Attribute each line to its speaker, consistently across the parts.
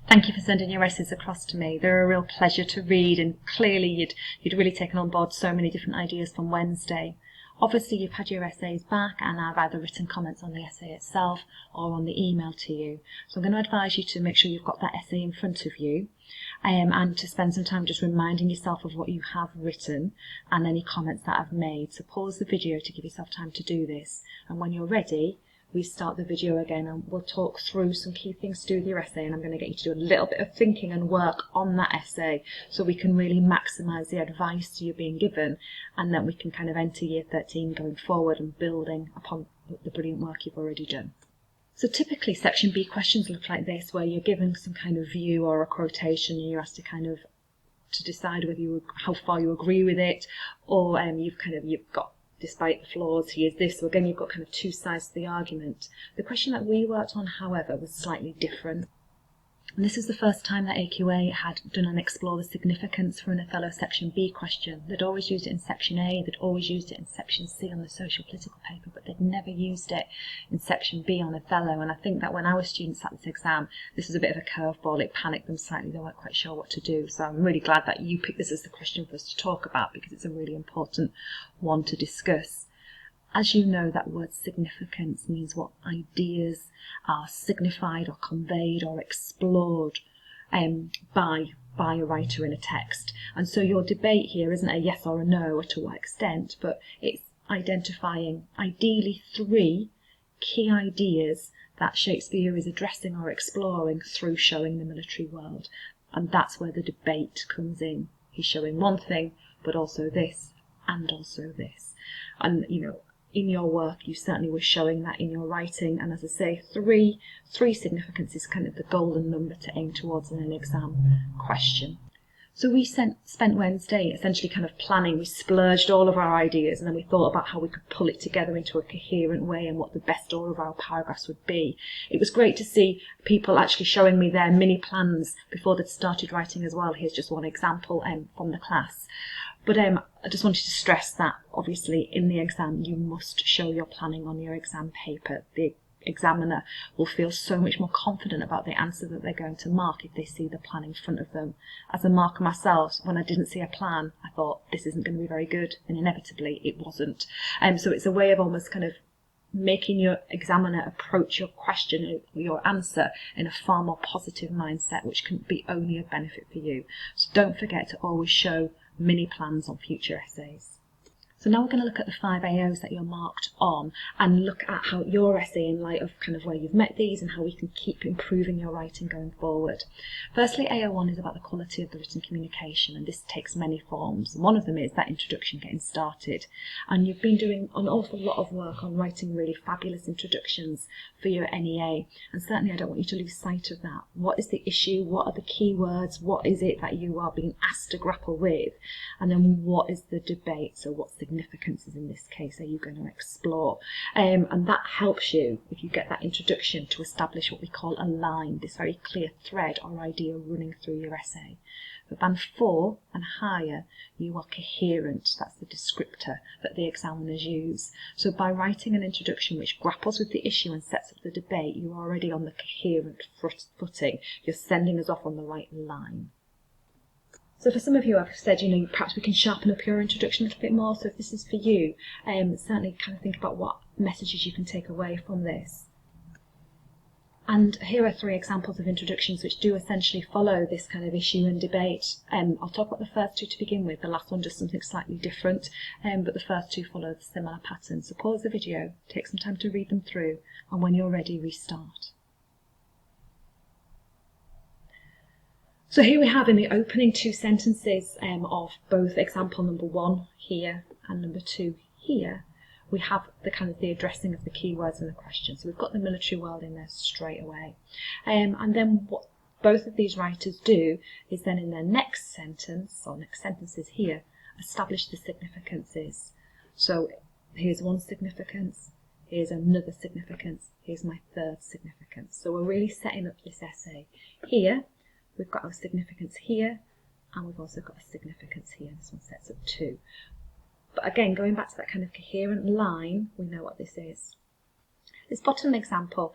Speaker 1: Thank you for sending your essays across to me. They're a real pleasure to read, and clearly you'd really taken on board so many different ideas from Wednesday. Obviously you've had your essays back and I've either written comments on the essay itself or on the email to you. So I'm going to advise you to make sure you've got that essay in front of you and to spend some time just reminding yourself of what you have written and any comments that I've made. So pause the video to give yourself time to do this, and when you're ready, restart the video again and we'll talk through some key things to do with your essay, and I'm going to get you to do a little bit of thinking and work on that essay so we can really maximise the advice you're being given, and then we can kind of enter year 13 going forward and building upon the brilliant work you've already done. So typically section B questions look like this, where you're given some kind of view or a quotation and you're asked to decide whether how far you agree with it, or you've got, despite the flaws, here's this. So again, you've got kind of two sides to the argument. The question that we worked on, however, was slightly different. And this is the first time that AQA had done an explore the significance for an Othello section B question. They'd always used it in section A, they'd always used it in section C on the social political paper, but they'd never used it in section B on Othello. And I think that when our students sat this exam, this was a bit of a curveball. It panicked them slightly. They weren't quite sure what to do. So I'm really glad that you picked this as the question for us to talk about, because it's a really important one to discuss. As you know, that word significance means what ideas are signified or conveyed or explored by a writer in a text. And so your debate here isn't a yes or a no or to what extent, but it's identifying ideally 3 key ideas that Shakespeare is addressing or exploring through showing the military world. And that's where the debate comes in. He's showing one thing, but also this, and also this. And, you know, in your work, you certainly were showing that in your writing. And as I say, three significance is kind of the golden number to aim towards in an exam question. So we spent Wednesday essentially kind of planning. We splurged all of our ideas, and then we thought about how we could pull it together into a coherent way and what the best order of our paragraphs would be. It was great to see people actually showing me their mini plans before they'd started writing as well. Here's just one example from the class. But I just wanted to stress that, obviously, in the exam, you must show your planning on your exam paper. The examiner will feel so much more confident about the answer that they're going to mark if they see the plan in front of them. As a marker myself, when I didn't see a plan, I thought, this isn't going to be very good, and inevitably it wasn't. So it's a way of almost kind of making your examiner approach your question, your answer, in a far more positive mindset, which can be only a benefit for you. So don't forget to always show mini plans on future essays. So now we're going to look at the 5 AOs that you're marked on and look at how your essay, in light of kind of where you've met these, and how we can keep improving your writing going forward. Firstly, AO1 is about the quality of the written communication, and this takes many forms. One of them is that introduction, getting started. And you've been doing an awful lot of work on writing really fabulous introductions for your NEA, and certainly I don't want you to lose sight of that. What is the issue? What are the key words? What is it that you are being asked to grapple with? And then what is the debate? So what significances in this case are you going to explore? And that helps you, if you get that introduction, to establish what we call a line, this very clear thread or idea running through your essay. For band 4 and higher, you are coherent. That's the descriptor that the examiners use. So by writing an introduction which grapples with the issue and sets up the debate, you're already on the coherent footing. You're sending us off on the right line. So for some of you, I've said, you know, perhaps we can sharpen up your introduction a little bit more. So if this is for you, certainly kind of think about what messages you can take away from this. And here are 3 examples of introductions which do essentially follow this kind of issue and debate. I'll talk about the first 2 to begin with. The last one does something slightly different, but the first 2 follow the similar pattern. So pause the video, take some time to read them through, and when you're ready, restart. So here we have in the opening 2 sentences of both example number 1 here and number 2 here, we have the addressing of the keywords in the question. So we've got the military world in there straight away. And then what both of these writers do is then in their next sentence, or next sentences here, establish the significances. So here's one significance, here's another significance, here's my 3rd significance. So we're really setting up this essay. Here, we've got our significance here, and we've also got a significance here. This one sets up 2. But again, going back to that kind of coherent line, we know what this is. This bottom example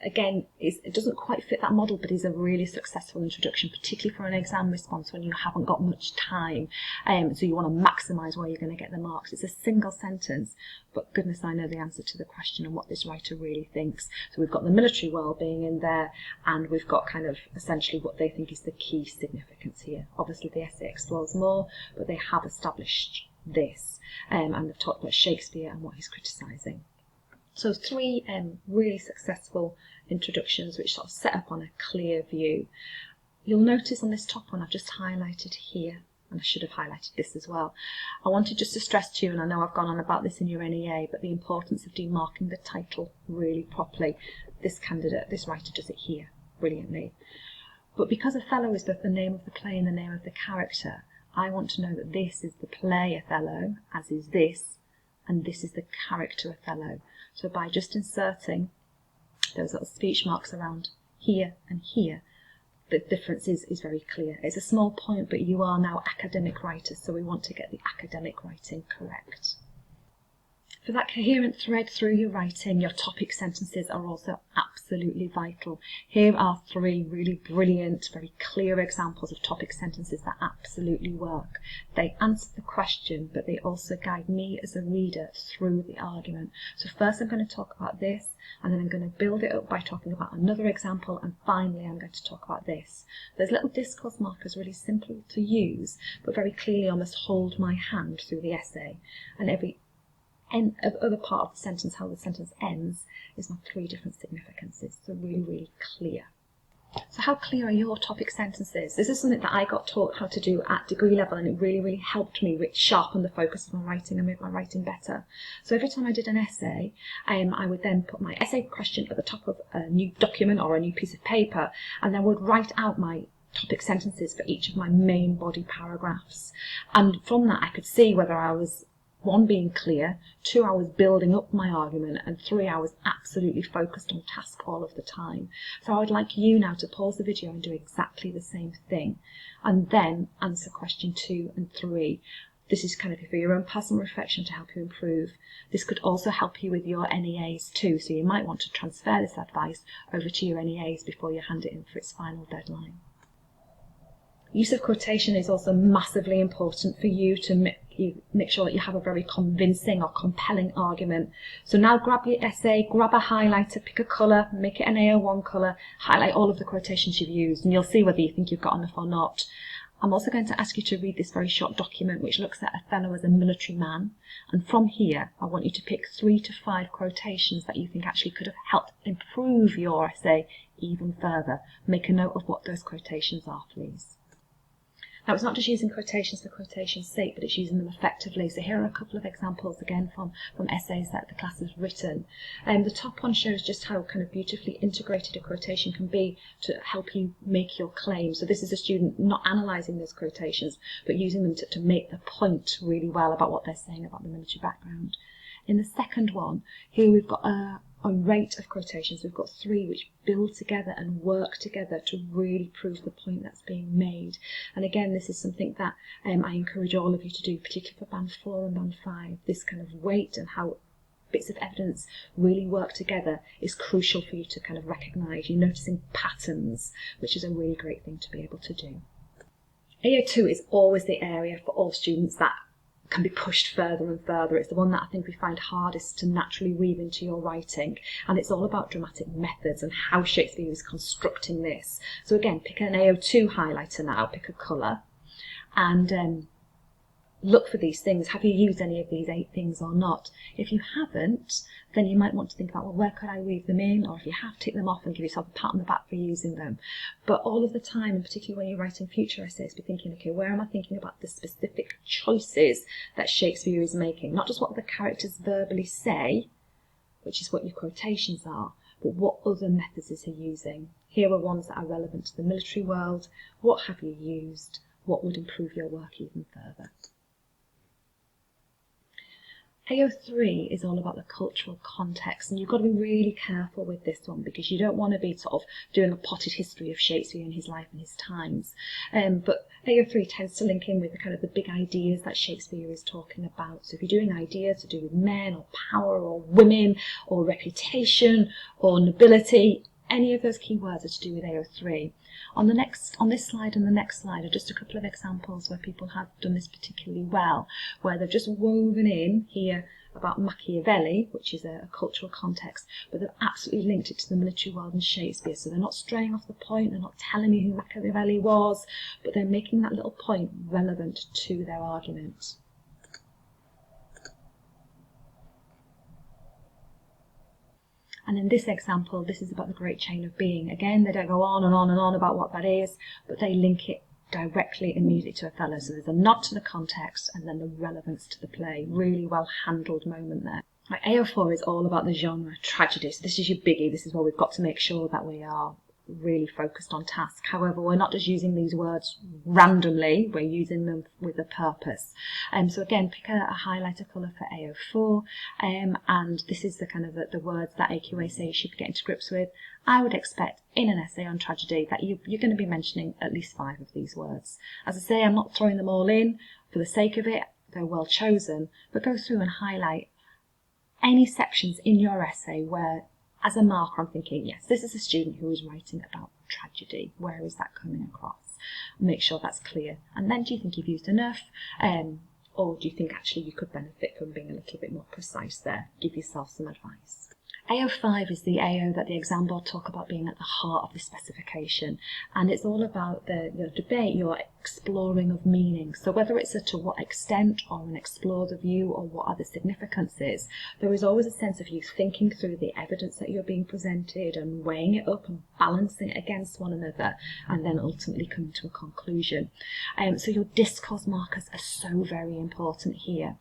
Speaker 1: again, it doesn't quite fit that model, but is a really successful introduction, particularly for an exam response when you haven't got much time. So you want to maximise where you're going to get the marks. It's a single sentence, but goodness, I know the answer to the question and what this writer really thinks. So we've got the military well-being in there, and we've got kind of essentially what they think is the key significance here. Obviously the essay explores more, but they have established this, and they've talked about Shakespeare and what he's criticising. So 3 really successful introductions which sort of set up on a clear view. You'll notice on this top one I've just highlighted here, and I should have highlighted this as well. I wanted just to stress to you, and I know I've gone on about this in your NEA, but the importance of demarking the title really properly. This writer does it here brilliantly. But because Othello is both the name of the play and the name of the character, I want to know that this is the play Othello, as is this, and this is the character Othello. So by just inserting those little speech marks around here and here, the difference is very clear. It's a small point, but you are now academic writers, so we want to get the academic writing correct. For that coherent thread through your writing, your topic sentences are also absolutely vital. Here are 3 really brilliant, very clear examples of topic sentences that absolutely work. They answer the question, but they also guide me as a reader through the argument. So first I'm going to talk about this, and then I'm going to build it up by talking about another example, and finally I'm going to talk about this. Those little discourse markers, really simple to use, but very clearly almost hold my hand through the essay, and every other part of the sentence, how the sentence ends, is my 3 different significances. So really, really clear. So how clear are your topic sentences? This is something that I got taught how to do at degree level, and it really, really helped me sharpen the focus of my writing and make my writing better. So every time I did an essay, I would then put my essay question at the top of a new document or a new piece of paper, and then would write out my topic sentences for each of my main body paragraphs. And from that I could see whether I was 1, being clear, 2, I was building up my argument, and 3, I was absolutely focused on task all of the time. So I would like you now to pause the video and do exactly the same thing, and then answer question 2 and 3. This is kind of for your own personal reflection to help you improve. This could also help you with your NEAs too, so you might want to transfer this advice over to your NEAs before you hand it in for its final deadline. Use of quotation is also massively important for you to make sure that you have a very convincing or compelling argument. So now grab your essay, grab a highlighter, pick a colour, make it an AO1 colour, highlight all of the quotations you've used, and you'll see whether you think you've got enough or not. I'm also going to ask you to read this very short document which looks at Othello as a military man, and from here I want you to pick 3 to 5 quotations that you think actually could have helped improve your essay even further. Make a note of what those quotations are, please. Now, it's not just using quotations for quotation's sake, but it's using them effectively. So here are a couple of examples, again, from essays that the class has written. The top one shows just how kind of beautifully integrated a quotation can be to help you make your claim. So this is a student not analysing those quotations, but using them to make the point really well about what they're saying about the military background. In the second one, here we've got a rate of quotations. We've got 3 which build together and work together to really prove the point that's being made. And again, this is something that I encourage all of you to do, particularly for Band 4 and Band 5. This kind of weight and how bits of evidence really work together is crucial for you to kind of recognise. You're noticing patterns, which is a really great thing to be able to do. AO2 is always the area for all students that can be pushed further and further. It's the one that I think we find hardest to naturally weave into your writing, and it's all about dramatic methods and how Shakespeare is constructing this. So again, pick an AO2 highlighter now, pick a colour, and look for these things. Have you used any of these 8 things or not? If you haven't, then you might want to think about, well, where could I weave them in? Or if you have, tick them off and give yourself a pat on the back for using them. But all of the time, and particularly when you're writing future essays, be thinking, okay, where am I thinking about the specific choices that Shakespeare is making? Not just what the characters verbally say, which is what your quotations are, but what other methods is he using? Here are ones that are relevant to the military world. What have you used? What would improve your work even further? AO3 is all about the cultural context, and you've got to be really careful with this one because you don't want to be sort of doing a potted history of Shakespeare and his life and his times. But AO3 tends to link in with the kind of the big ideas that Shakespeare is talking about. So if you're doing ideas to do with men or power or women or reputation or nobility, any of those keywords are to do with AO3. On this slide and the next slide are just a couple of examples where people have done this particularly well, where they've just woven in here about Machiavelli, which is a cultural context, but they've absolutely linked it to the military world and Shakespeare. So they're not straying off the point, they're not telling me who Machiavelli was, but they're making that little point relevant to their argument. And in this example, this is about the great chain of being. Again, they don't go on and on and on about what that is, but they link it directly immediately to Othello. So there's a nod to the context and then the relevance to the play. Really well handled moment there. Right, AO4 is all about the genre tragedy. So this is your biggie. This is where we've got to make sure that we are really focused on task. However, we're not just using these words randomly, we're using them with a purpose. So again, pick a highlighter colour for AO4, and this is the kind of the words that AQA say you should be getting to grips with. I would expect in an essay on tragedy that you're going to be mentioning at least 5 of these words. As I say, I'm not throwing them all in for the sake of it, they're well chosen, but go through and highlight any sections in your essay where, as a marker, I'm thinking, yes, this is a student who is writing about tragedy. Where is that coming across? Make sure that's clear. And then, do you think you've used enough? Or do you think actually you could benefit from being a little bit more precise there? Give yourself some advice. AO5 is the AO that the exam board talk about being at the heart of the specification, and it's all about your debate, your exploring of meaning. So whether it's to what extent or an explore the view or what other significance is, there is always a sense of you thinking through the evidence that you're being presented and weighing it up and balancing it against one another and then ultimately coming to a conclusion. So your discourse markers are so very important here.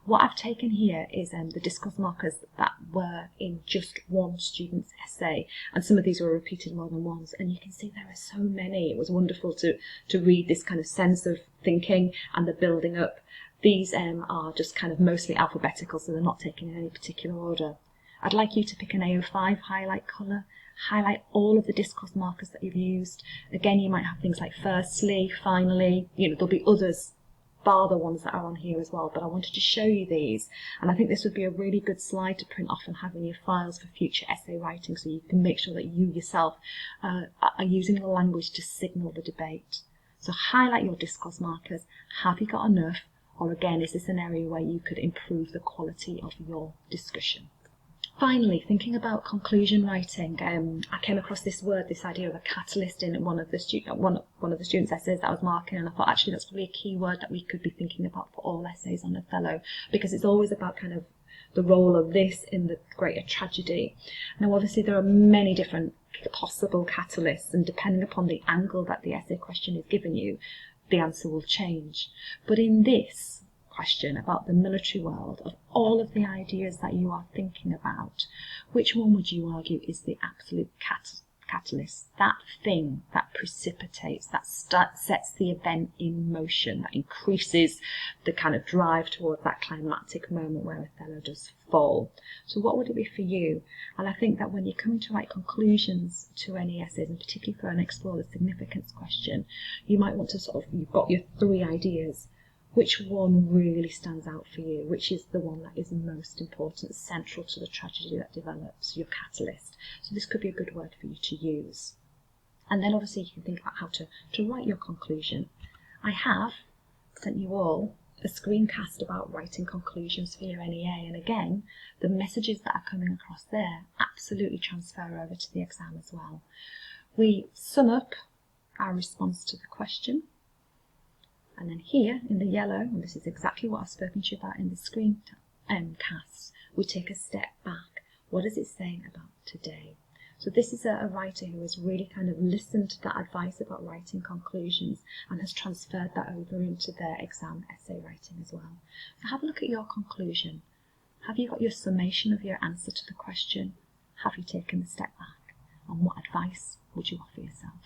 Speaker 1: What I've taken here is the discourse markers that were in just one student's essay, and some of these were repeated more than once, and you can see there are so many. It was wonderful to read this kind of sense of thinking and the building up. These are just kind of mostly alphabetical, so they're not taken in any particular order. I'd like you to pick an AO5 highlight colour, highlight all of the discourse markers that you've used. Again, you might have things like firstly, finally, there'll be others bar the ones that are on here as well, but I wanted to show you these, and I think this would be a really good slide to print off and have in your files for future essay writing, so you can make sure that you yourself are using the language to signal the debate. So highlight your discourse markers. Have you got enough, or again, is this an area where you could improve the quality of your discussion? Finally, thinking about conclusion writing, I came across this idea of a catalyst in one of the students' essays that I was marking, and I thought actually that's probably a key word that we could be thinking about for all essays on Othello, because it's always about kind of the role of this in the greater tragedy. Now, obviously, there are many different possible catalysts, and depending upon the angle that the essay question is given you, the answer will change. But in this question about the military world, of all of the ideas that you are thinking about, which one would you argue is the absolute catalyst, that thing that precipitates, that sets the event in motion, that increases the kind of drive towards that climactic moment where Othello does fall? So what would it be for you? And I think that when you're coming to write conclusions to any essays, and particularly for an explore the significance question, you might want to you've got your 3 ideas. Which one really stands out for you? Which is the one that is most important, central to the tragedy that develops, your catalyst? So this could be a good word for you to use. And then obviously you can think about how to write your conclusion. I have sent you all a screencast about writing conclusions for your NEA, and again, the messages that are coming across there absolutely transfer over to the exam as well. We sum up our response to the question. And then here in the yellow, and this is exactly what I've spoken to you about in the screencast, we take a step back. What is it saying about today? So this is a writer who has really kind of listened to that advice about writing conclusions and has transferred that over into their exam essay writing as well. So have a look at your conclusion. Have you got your summation of your answer to the question? Have you taken a step back? And what advice would you offer yourself?